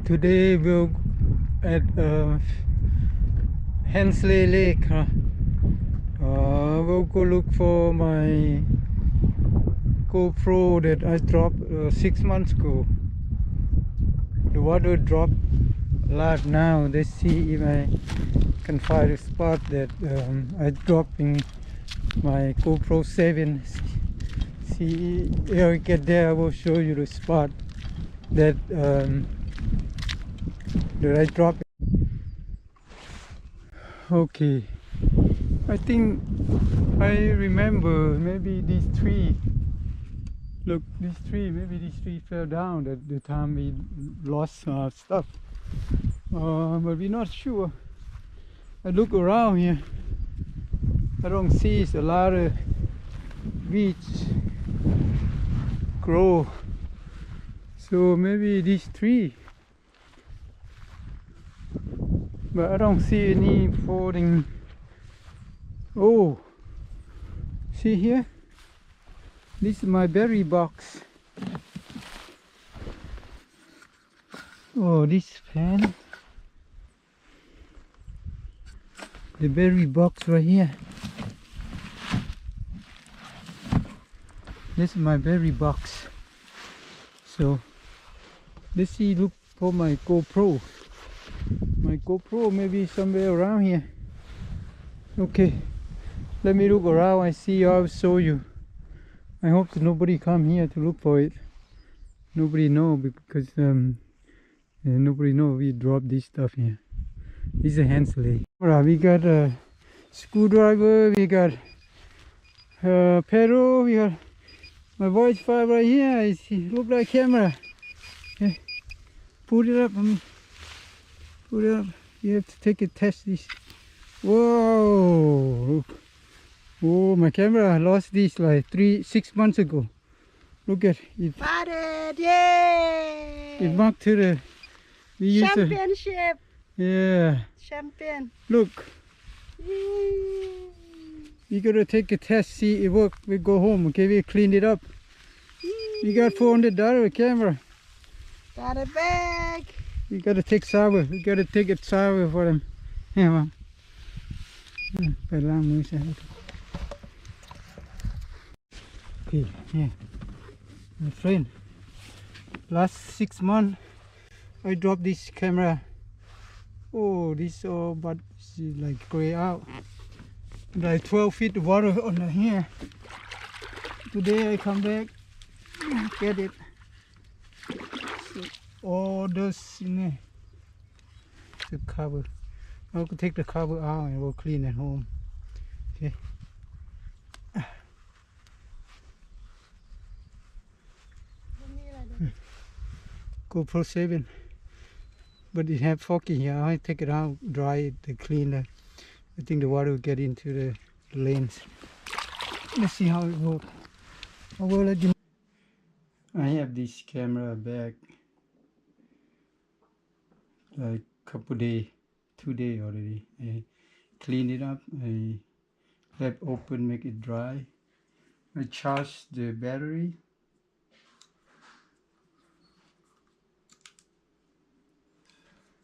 Today we'll at Hensley Lake. We'll go look for my GoPro that I dropped 6 months ago. The water dropped a lot now. Let's see if I can find a spot that I dropped in my GoPro7. See if I get there, I will show you the spot that that I dropped. Okay, I think I remember maybe this tree. Look, this tree, maybe this tree fell down at the time we lost stuff. But we're not sure. I look around here, I don't see a lot of weeds grow. So maybe this tree. But I don't see any falling. Oh, see here? This is my berry box. Oh, this fan. The berry box right here. This is my berry box. So let's see, look for my GoPro. My GoPro may be somewhere around here. Okay, let me look around. I see. I'll show you. I hope that nobody come here to look for it. Nobody know, because nobody know we dropped this stuff here. This is a Hensley. Alright, we got a screwdriver. We got a pedal. We got my voice file right here. It look like camera. Okay. Put it up. Put it up. You have to take a test this. Whoa! Oh, my camera, I lost this like 6 months ago. Look at it. Got it! Yay! It marked to the. We used Championship! Yeah. Champion! Look. Yay. We gotta take a test, see it work. We go home. Okay, we clean it up. We got $400 camera. Got it back! We gotta take sour. We gotta take it sour for them. Yeah, mom. Okay, yeah. My friend, last 6 months I dropped this camera. Oh, this all but like gray out. Like 12 feet of water on the here. Today I come back, get it. So, all those in there. The cover. I'll take the cover out and we'll clean at home. Okay. GoPro7. But it have foggy here. I take it out, dry it, to clean it. I think the water will get into the lens. Let's see how it works. I will let you know. I have this camera back like couple days, 2 days already. I clean it up. I left open, make it dry. I charge the battery.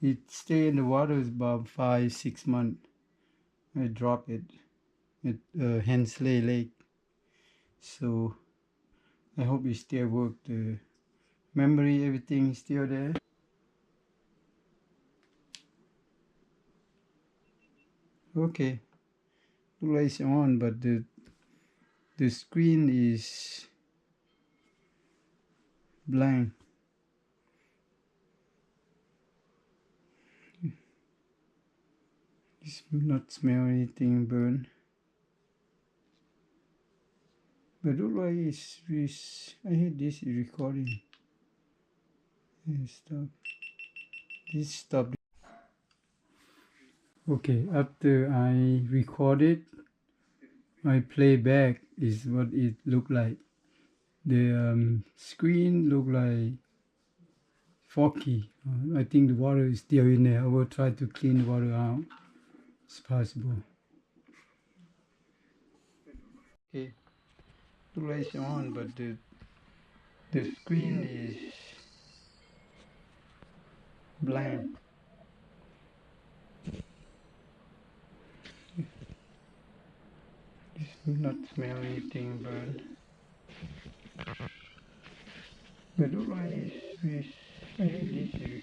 It stay in the water is about 5-6 months. I drop it at Hensley Lake. So I hope it still work. The memory, everything is still there. Okay, the lights on, but the screen is blank. It's not smell anything burn. But look like I hate this recording. Stop. This stopped. Okay, after I recorded, my playback is what it looked like. The screen look like foggy. I think the water is still in there. I will try to clean the water out as possible. Okay, the lights on, but the screen is blank. This do not smell anything, but the rice is, I think this is